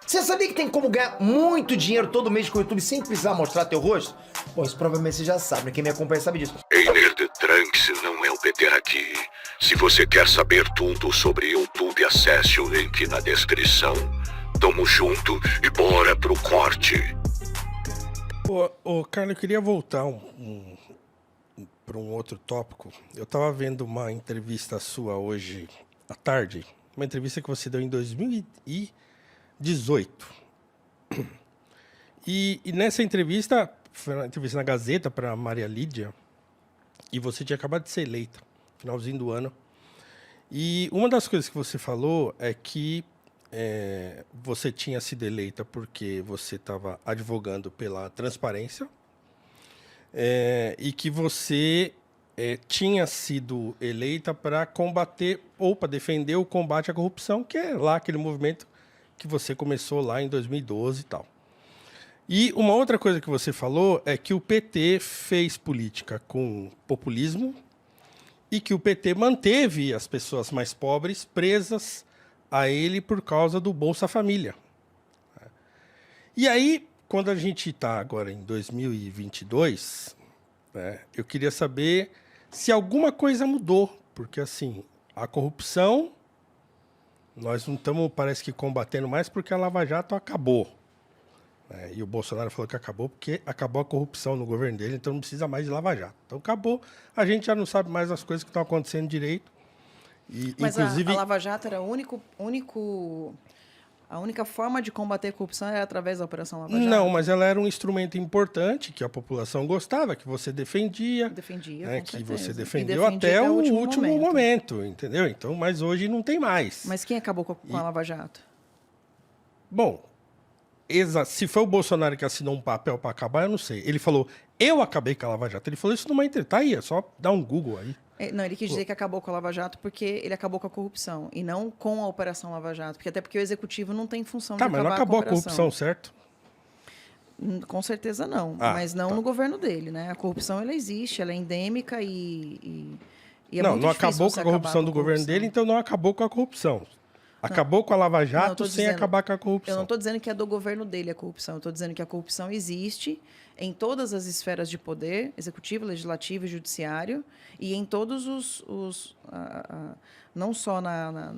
Você sabia que tem como ganhar muito dinheiro todo mês com o YouTube sem precisar mostrar teu rosto? Bom, isso provavelmente você já sabe, né? Quem me acompanha sabe disso. Ei, Nerd Trunks, não é o PT aqui. Se você quer saber tudo sobre YouTube, acesse o link na descrição. Tamo junto e bora pro corte. Ô, Carlos, eu queria voltar para um outro tópico. Eu estava vendo uma entrevista sua hoje à tarde, uma entrevista que você deu em 2018. E nessa entrevista, foi uma entrevista na Gazeta para Maria Lídia, e você tinha acabado de ser eleita, finalzinho do ano. E uma das coisas que você falou é que você tinha sido eleita porque você estava advogando pela transparência, e que você tinha sido eleita para combater ou para defender o combate à corrupção, que é lá aquele movimento que você começou lá em 2012 e tal. E uma outra coisa que você falou é que o PT fez política com populismo e que o PT manteve as pessoas mais pobres presas a ele por causa do Bolsa Família. E aí, quando a gente está agora em 2022, né, eu queria saber se alguma coisa mudou, porque assim, a corrupção, nós não estamos, parece que, combatendo mais porque a Lava Jato acabou. E o Bolsonaro falou que acabou porque acabou a corrupção no governo dele, então não precisa mais de Lava Jato. Então acabou, a gente já não sabe mais as coisas que estão acontecendo direito. E, mas inclusive, a Lava Jato era a única forma de combater a corrupção era através da Operação Lava Jato? Não, mas ela era um instrumento importante que a população gostava, que você defendia. Defendia, né, com que certeza. você E defendeu defendia até o último momento, entendeu? Então, mas hoje não tem mais. Mas quem acabou com a Lava Jato? Bom, se foi o Bolsonaro que assinou um papel para acabar, eu não sei. Ele falou, eu acabei com a Lava Jato. Ele falou isso numa entrevista. Tá aí, é só dar um Google aí. Não, ele quis dizer que acabou com a Lava Jato porque ele acabou com a corrupção e não com a Operação Lava Jato. Até porque o Executivo não tem função de acabar mas não acabou com a operação. corrupção, certo? Com certeza não, mas não no governo dele, né? A corrupção, ela existe, ela é endêmica e é não, muito não difícil acabou você com a corrupção acabar do com a governo corrupção. dele, então não acabou com a corrupção. Acabou com a Lava Jato Não, eu tô sem dizendo- acabar com a corrupção. Eu não estou dizendo que é do governo dele a corrupção. Eu estou dizendo que a corrupção existe em todas as esferas de poder, executivo, legislativo e judiciário, e em todos não só no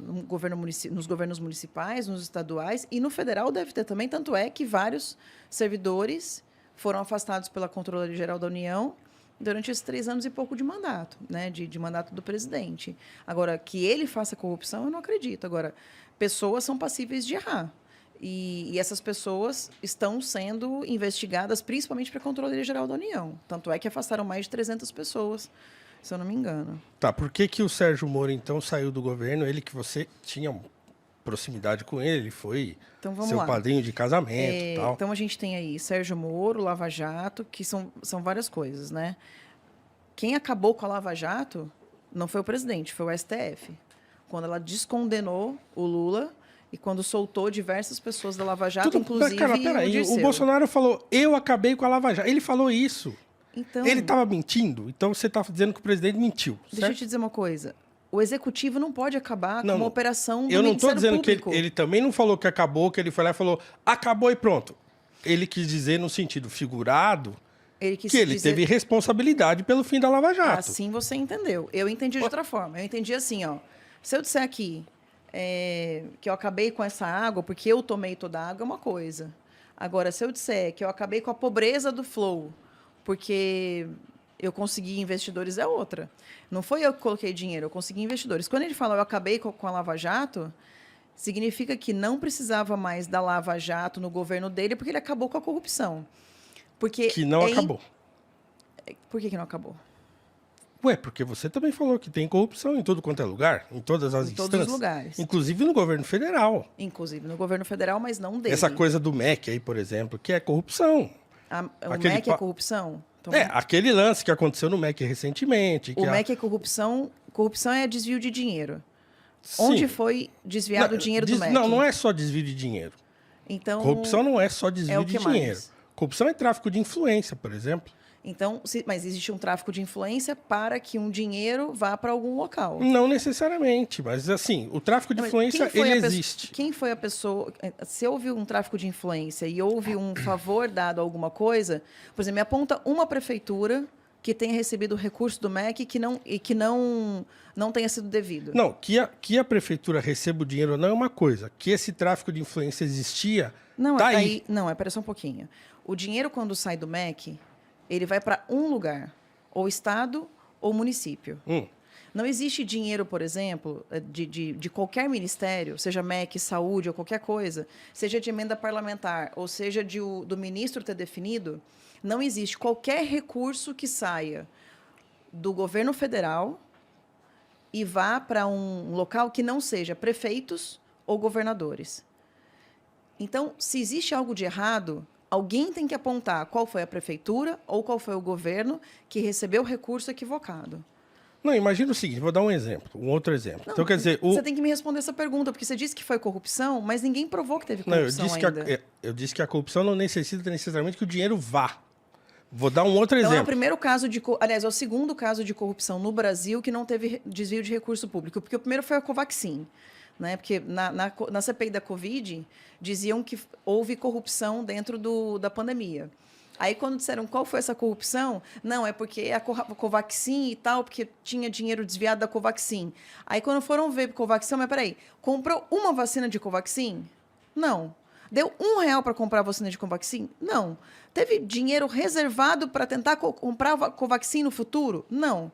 nos governos municipais, nos estaduais, e no federal deve ter também. Tanto é que vários servidores foram afastados pela Controladoria Geral da União durante esses 3 anos e pouco de mandato, né, de mandato do presidente. Agora, que ele faça corrupção, eu não acredito. Agora, pessoas são passíveis de errar. E essas pessoas estão sendo investigadas principalmente para a Controladoria Geral da União. Tanto é que afastaram mais de 300 pessoas, se eu não me engano. Tá, por que o Sérgio Moro, então, saiu do governo? Ele que você tinha proximidade com ele foi Então, vamos seu lá. padrinho de casamento e tal. Então, a gente tem aí Sérgio Moro, Lava Jato, que são várias coisas, né? Quem acabou com a Lava Jato não foi o presidente, foi o STF. Quando ela descondenou o Lula e quando soltou diversas pessoas da Lava Jato, inclusive Peraí, o Dirceu. o Bolsonaro falou, eu acabei com a Lava Jato. Ele falou isso. Então, Ele estava mentindo? Então você está dizendo que o presidente mentiu, deixa eu certo? te dizer uma coisa. O executivo não pode acabar com uma operação do Eu não estou Ministério dizendo que Público. ele também não falou que acabou, que ele foi lá e falou, acabou e pronto. Ele quis dizer no sentido figurado quis que ele dizer... teve responsabilidade pelo fim da Lava Jato. Assim você entendeu. Eu entendi de outra forma. Eu entendi assim, ó. Se eu disser aqui que eu acabei com essa água porque eu tomei toda a água, é uma coisa. Agora, se eu disser que eu acabei com a pobreza do Flow porque eu consegui investidores, é outra. Não foi eu que coloquei dinheiro, eu consegui investidores. Quando ele fala eu acabei com a Lava Jato, significa que não precisava mais da Lava Jato no governo dele porque ele acabou com a corrupção. Porque Que não acabou. Por que não acabou? Ué, porque você também falou que tem corrupção em todo quanto é lugar, em todas as Em instâncias. todos os lugares. Inclusive no governo federal. Inclusive no governo federal, mas não dele. Essa coisa do MEC aí, por exemplo, que é corrupção. O Aquele MEC é corrupção? Então, aquele lance que aconteceu no MEC recentemente. o MEC é corrupção. Corrupção é desvio de dinheiro. Sim. Onde foi desviado o dinheiro do MEC? Não, não é só desvio de dinheiro. Então, Corrupção não é só desvio é o de que dinheiro. mais? Corrupção é tráfico de influência, por exemplo. Então, mas existe um tráfico de influência para que um dinheiro vá para algum local. Não necessariamente, mas assim, o tráfico de Não, mas influência, quem foi ele a existe. Quem foi a pessoa... Se houve um tráfico de influência e houve um favor dado a alguma coisa, por exemplo, me aponta uma prefeitura que tenha recebido recurso do MEC e que não tenha sido devido. Não, que a prefeitura receba o dinheiro não é uma coisa. Que esse tráfico de influência existia, Não, tá aí. Não, espera só um pouquinho. O dinheiro, quando sai do MEC, ele vai para um lugar, ou estado ou município. Não existe dinheiro, por exemplo, de qualquer ministério, seja MEC, saúde ou qualquer coisa, seja de emenda parlamentar, ou seja do ministro ter definido, não existe qualquer recurso que saia do governo federal e vá para um local que não seja prefeitos ou governadores. Então, se existe algo de errado, alguém tem que apontar qual foi a prefeitura ou qual foi o governo que recebeu o recurso equivocado. Não, imagina o seguinte, vou dar um exemplo, um outro exemplo. Não, Então, quer dizer... Você tem que me responder essa pergunta, porque você disse que foi corrupção, mas ninguém provou que teve Não, corrupção ainda. eu disse que a corrupção não necessita necessariamente que o dinheiro vá. Vou dar um outro Então, é o exemplo. primeiro caso de... Aliás, é o segundo caso de corrupção no Brasil que não teve desvio de recurso público, porque o primeiro foi a Covaxin. Né? Porque na CPI da Covid, diziam que houve corrupção dentro da pandemia. Aí, quando disseram qual foi essa corrupção, não, é porque a Covaxin e tal, porque tinha dinheiro desviado da Covaxin. Aí, quando foram ver Covaxin, mas peraí, comprou uma vacina de Covaxin? Não. Deu R$1 para comprar a vacina de Covaxin? Não. Teve dinheiro reservado para tentar comprar a Covaxin no futuro? Não.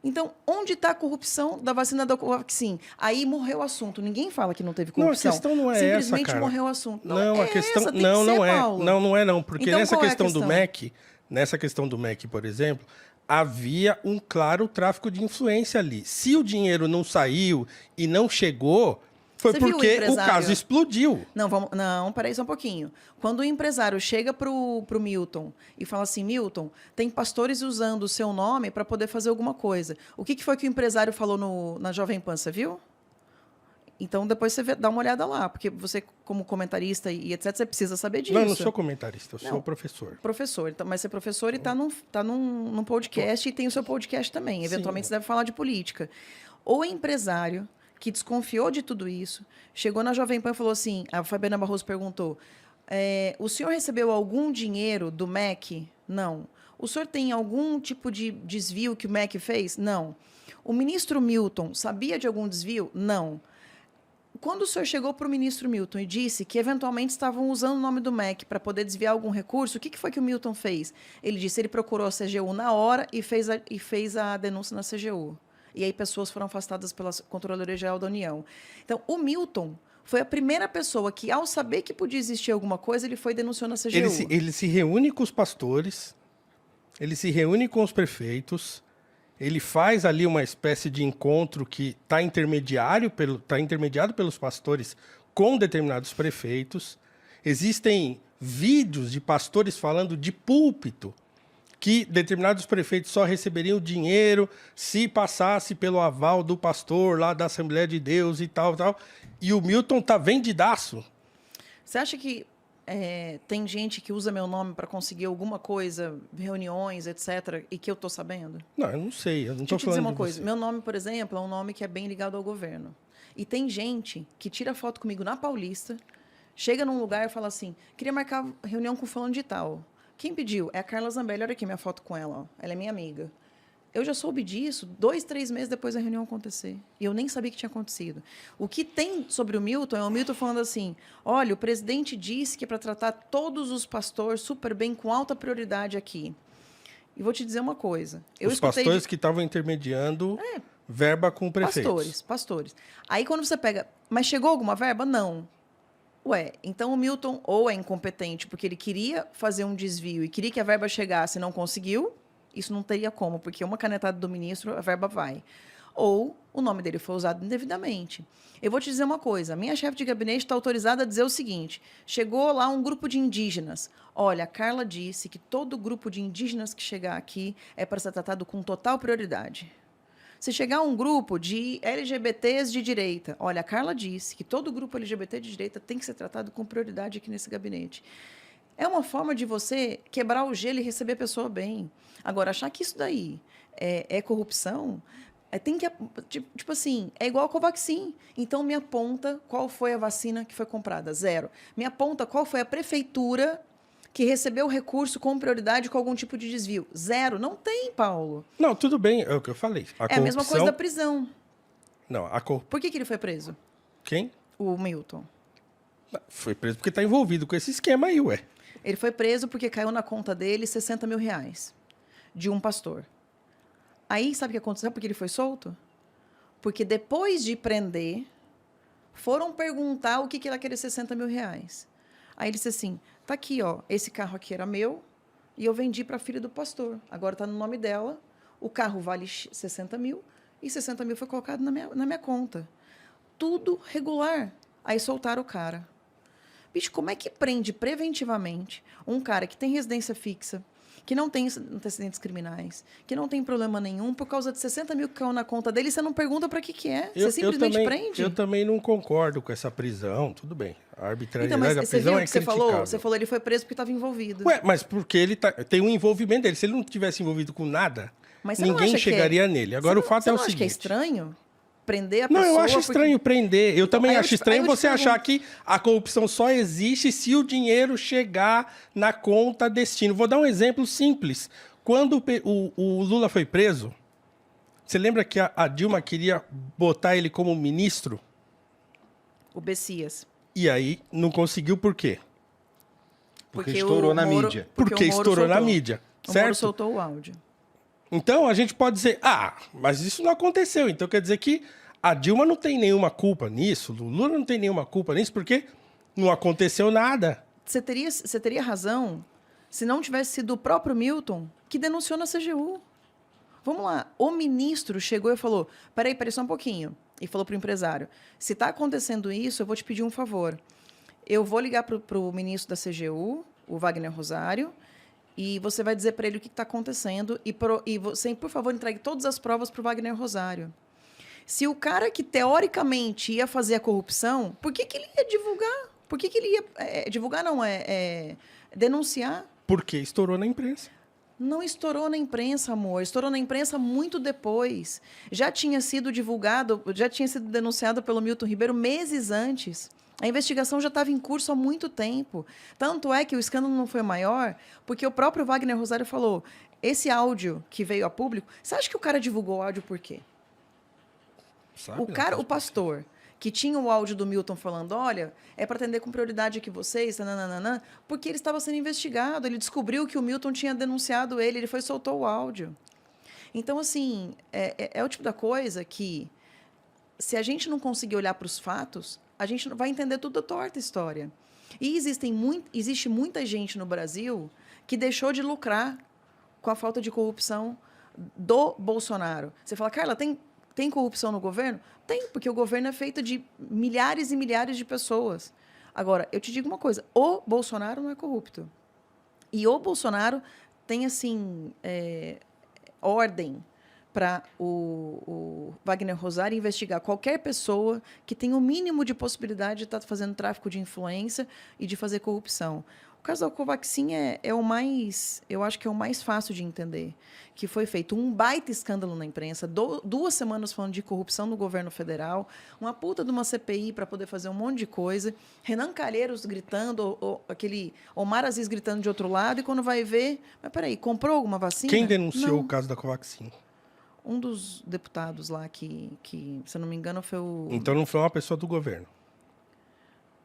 Então, onde está a corrupção da vacina da Covaxin? Aí morreu o assunto. Ninguém fala que não teve corrupção. Não, a questão não é Simplesmente essa, cara. morreu o assunto. Não, a questão essa, tem não, que ser, não é. Paulo. Não é não, porque Então, nessa qual é a questão do questão? MEC, por exemplo, havia um claro tráfico de influência ali. Se o dinheiro não saiu e não chegou, foi Você viu o porque o empresário? caso explodiu. Não, peraí só um pouquinho. Quando o empresário chega pro Milton e fala assim, Milton, tem pastores usando o seu nome para poder fazer alguma coisa. O que foi que o empresário falou na Jovem Pan, você viu? Então, depois você dá uma olhada lá, porque você, como comentarista e etc., você precisa saber disso. Não, eu não sou comentarista, eu sou Não. professor. Professor, então, mas você é professor e está num podcast e tem o seu podcast também. Eventualmente Sim. você deve falar de política. O empresário que desconfiou de tudo isso, chegou na Jovem Pan e falou assim, a Fabiana Barroso perguntou, o senhor recebeu algum dinheiro do MEC? Não. O senhor tem algum tipo de desvio que o MEC fez? Não. O ministro Milton sabia de algum desvio? Não. Quando o senhor chegou para o ministro Milton e disse que eventualmente estavam usando o nome do MEC para poder desviar algum recurso, o que foi que o Milton fez? Ele disse que ele procurou a CGU na hora e fez a denúncia na CGU. E aí pessoas foram afastadas pela Controladoria Geral da União. Então, o Milton foi a primeira pessoa que, ao saber que podia existir alguma coisa, ele foi e denunciou na CGU. Ele se reúne com os pastores, ele se reúne com os prefeitos, ele faz ali uma espécie de encontro que está intermediado pelos pastores com determinados prefeitos. Existem vídeos de pastores falando de púlpito que determinados prefeitos só receberiam dinheiro se passasse pelo aval do pastor lá da Assembleia de Deus e tal. E o Milton tá vendidaço. Você acha que tem gente que usa meu nome para conseguir alguma coisa, reuniões, etc., e que eu estou sabendo? Não, eu não sei, eu não Deixa estou eu te dizer falando uma de coisa. você. Meu nome, por exemplo, é um nome que é bem ligado ao governo. E tem gente que tira foto comigo na Paulista, chega num lugar e fala assim, queria marcar reunião com fulano de tal. Quem pediu? É a Carla Zambelli. Olha aqui minha foto com ela. Ó. Ela é minha amiga. Eu já soube disso 2, 3 meses depois da reunião acontecer. E eu nem sabia que tinha acontecido. O que tem sobre o Milton é o Milton falando assim, olha, o presidente disse que é para tratar todos os pastores super bem, com alta prioridade aqui. E vou te dizer uma coisa. Os pastores que estavam intermediando verba com prefeitos. Pastores. Aí quando você pega... Mas chegou alguma verba? Não. Ué, então o Milton ou é incompetente porque ele queria fazer um desvio e queria que a verba chegasse e não conseguiu, isso não teria como, porque uma canetada do ministro, a verba vai. Ou o nome dele foi usado indevidamente. Eu vou te dizer uma coisa, a minha chefe de gabinete está autorizada a dizer o seguinte, chegou lá um grupo de indígenas, olha, a Carla disse que todo grupo de indígenas que chegar aqui é para ser tratado com total prioridade. Se chegar um grupo de LGBTs de direita, olha, a Carla disse que todo grupo LGBT de direita tem que ser tratado com prioridade aqui nesse gabinete. É uma forma de você quebrar o gelo e receber a pessoa bem. Agora, achar que isso daí é corrupção, tem que... Tipo assim, é igual a Covaxin. Então, me aponta qual foi a vacina que foi comprada. 0. Me aponta qual foi a prefeitura que recebeu o recurso com prioridade com algum tipo de desvio. 0. Não tem, Paulo. Não, tudo bem, é o que eu falei. É a mesma coisa da prisão. Não, Por que ele foi preso? Quem? O Milton. Foi preso porque tá envolvido com esse esquema aí, ué. Ele foi preso porque caiu na conta dele 60 mil reais de um pastor. Aí, sabe o que aconteceu? Sabe por que ele foi solto? Porque depois de prender, foram perguntar o que era aqueles 60 mil reais. Aí ele disse assim, tá aqui, ó, esse carro aqui era meu e eu vendi para a filha do pastor. Agora tá no nome dela, o carro vale 60 mil e 60 mil foi colocado na minha conta. Tudo regular. Aí soltaram o cara. Bicho, como é que prende preventivamente um cara que tem residência fixa, que não tem antecedentes criminais, que não tem problema nenhum, por causa de 60 mil que caiu na conta dele, você não pergunta para que é? Você simplesmente prende? Eu também não concordo com essa prisão, tudo bem. A arbitrariedade então, mas da você prisão viu é que você falou? criticável. Você falou ele foi preso porque estava envolvido. Ué, mas porque ele tem um envolvimento dele. Se ele não tivesse envolvido com nada, mas você não ninguém acha que chegaria nele. Agora, o fato é o Você não acha que é seguinte... estranho prender a Não, pessoa? eu acho estranho prender. Eu também Aí eu acho te- estranho aí eu te você achar pergunto. que a corrupção só existe se o dinheiro chegar na conta destino. Vou dar um exemplo simples. Quando o Lula foi preso, você lembra que a Dilma queria botar ele como ministro? O Bessias. E aí não conseguiu por quê? Porque estourou na mídia. Porque Porque o Moro estourou na soltou. mídia, O Moro certo? soltou o áudio. Então a gente pode dizer, mas isso não aconteceu. Então quer dizer que a Dilma não tem nenhuma culpa nisso, o Lula não tem nenhuma culpa nisso, porque não aconteceu nada. Você teria razão se não tivesse sido o próprio Milton que denunciou na CGU. Vamos lá, o ministro chegou e falou, peraí só um pouquinho. E falou para o empresário, se está acontecendo isso, eu vou te pedir um favor. Eu vou ligar para o ministro da CGU, o Wagner Rosário, e você vai dizer para ele o que está acontecendo e você, por favor, entregue todas as provas para o Wagner Rosário. Se o cara que, teoricamente, ia fazer a corrupção, por que ele ia divulgar? Por que ele ia... divulgar não, denunciar? Porque estourou na imprensa. Não estourou na imprensa, amor. Estourou na imprensa muito depois. Já tinha sido divulgado, já tinha sido denunciado pelo Milton Ribeiro meses antes. A investigação já estava em curso há muito tempo. Tanto é que o escândalo não foi maior, porque o próprio Wagner Rosário falou, esse áudio que veio a público, você acha que o cara divulgou o áudio por quê? Sabe? O pastor, que tinha o áudio do Milton falando, olha, é para atender com prioridade aqui vocês, nananana, porque ele estava sendo investigado, ele descobriu que o Milton tinha denunciado ele foi e soltou o áudio. Então, assim, é o tipo da coisa que, se a gente não conseguir olhar para os fatos, a gente não vai entender tudo torta a história. E existe muita gente no Brasil que deixou de lucrar com a falta de corrupção do Bolsonaro. Você fala, Carla, tem corrupção no governo? Tem, porque o governo é feito de milhares e milhares de pessoas. Agora, eu te digo uma coisa, o Bolsonaro não é corrupto. E o Bolsonaro tem, assim, ordem para o Wagner Rosário investigar qualquer pessoa que tenha o mínimo de possibilidade de estar fazendo tráfico de influência e de fazer corrupção. O caso da Covaxin é o mais, eu acho que é o mais fácil de entender, que foi feito um baita escândalo na imprensa, 2 semanas falando de corrupção no governo federal, uma puta de uma CPI para poder fazer um monte de coisa, Renan Calheiros gritando, aquele Omar Aziz gritando de outro lado, e quando vai ver, mas peraí, comprou alguma vacina? Quem denunciou Não. o caso da Covaxin? Um dos deputados lá que, se eu não me engano, foi o... Então não foi uma pessoa do governo.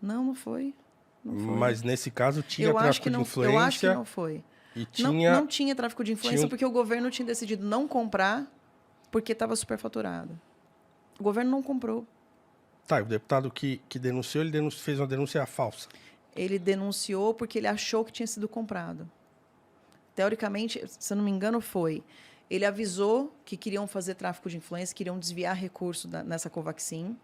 Não foi. Não foi. Mas nesse caso tinha eu acho tráfico que de não, influência. Eu acho que não foi. E tinha... Não tinha tráfico de influência tinha um- porque o governo tinha decidido não comprar porque estava superfaturado. O governo não comprou. Tá, o deputado que denunciou, fez uma denúncia falsa. Ele denunciou porque ele achou que tinha sido comprado. Teoricamente, se eu não me engano, foi. Ele avisou que queriam fazer tráfico de influência, queriam desviar recurso nessa Covaxin,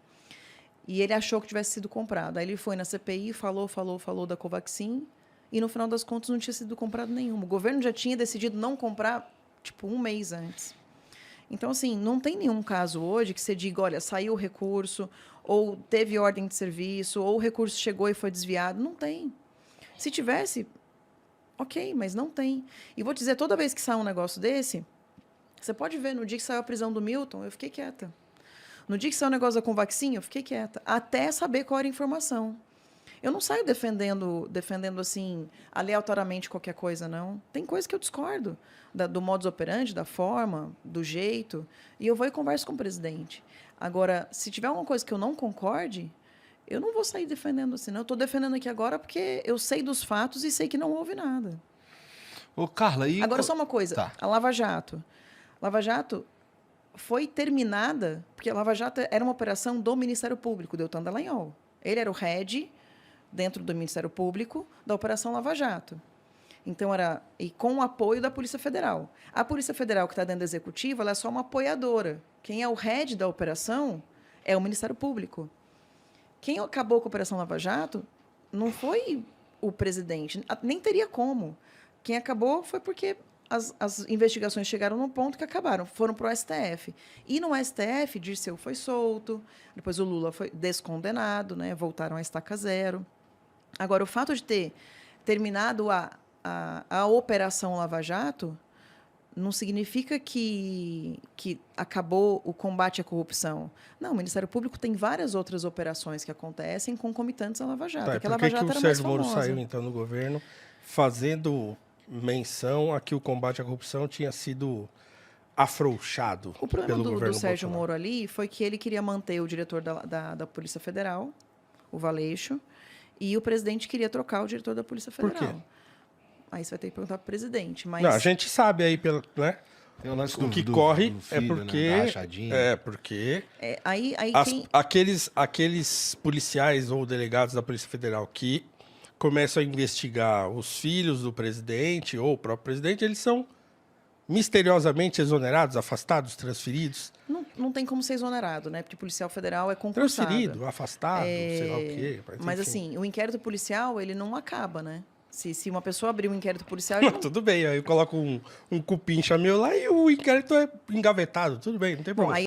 e ele achou que tivesse sido comprado. Aí ele foi na CPI, falou da Covaxin, e no final das contas não tinha sido comprado nenhum. O governo já tinha decidido não comprar, tipo, 1 mês antes. Então, assim, não tem nenhum caso hoje que você diga, olha, saiu o recurso, ou teve ordem de serviço, ou o recurso chegou e foi desviado. Não tem. Se tivesse, Ok, mas não tem. E vou te dizer, toda vez que sai um negócio desse, você pode ver, no dia que saiu a prisão do Milton, eu fiquei quieta. No dia que saiu o negócio da Convaxin, eu fiquei quieta. Até saber qual era a informação. Eu não saio defendendo assim, aleatoriamente qualquer coisa, não. Tem coisa que eu discordo. Do modus operandi, da forma, do jeito. E eu vou e converso com o presidente. Agora, se tiver alguma coisa que eu não concorde, eu não vou sair defendendo assim, não. Eu estou defendendo aqui agora porque eu sei dos fatos e sei que não houve nada. Ô, Carla, e... Agora, só uma coisa. Tá. A Lava Jato. Lava Jato foi terminada porque a Lava Jato era uma operação do Ministério Público, Deltan Dallagnol. Ele era o head, dentro do Ministério Público, da Operação Lava Jato. Então, e com o apoio da Polícia Federal. A Polícia Federal, que está dentro do Executivo, ela é só uma apoiadora. Quem é o head da operação é o Ministério Público. Quem acabou com a Operação Lava Jato não foi o presidente, nem teria como. Quem acabou foi porque as investigações chegaram num ponto que acabaram, foram para o STF. E no STF, Dirceu foi solto, depois o Lula foi descondenado, né, voltaram à estaca zero. Agora, o fato de ter terminado a Operação Lava Jato não significa que acabou o combate à corrupção. Não, o Ministério Público tem várias outras operações que acontecem concomitantes à Lava Jato. Tá, Porque a por Lava que Jato o era mais Sérgio Moro famosa. saiu, então, no governo, fazendo menção a que o combate à corrupção tinha sido afrouxado O pelo problema governo do Sérgio Bolsonaro? Moro ali foi que ele queria manter o diretor da Polícia Federal, o Valeixo, e o presidente queria trocar o diretor da Polícia Por Federal. quê? Aí você vai ter que perguntar para o presidente. Mas Não, a gente sabe aí, né? Tem o lance O que corre é porque... Né, da rachadinha. É, porque... aí Aqueles policiais ou delegados da Polícia Federal que começam a investigar os filhos do presidente ou o próprio presidente, eles são misteriosamente exonerados, afastados, transferidos. não tem como ser exonerado, né? Porque o policial federal é concursado. Transferido, afastado, sei lá o quê. Mas enfim. assim, o inquérito policial, ele não acaba, né? Se uma pessoa abrir um inquérito policial... Não, tudo bem, aí eu coloco um cupincha meu lá e o inquérito é engavetado, tudo bem, não tem Bom, problema. aí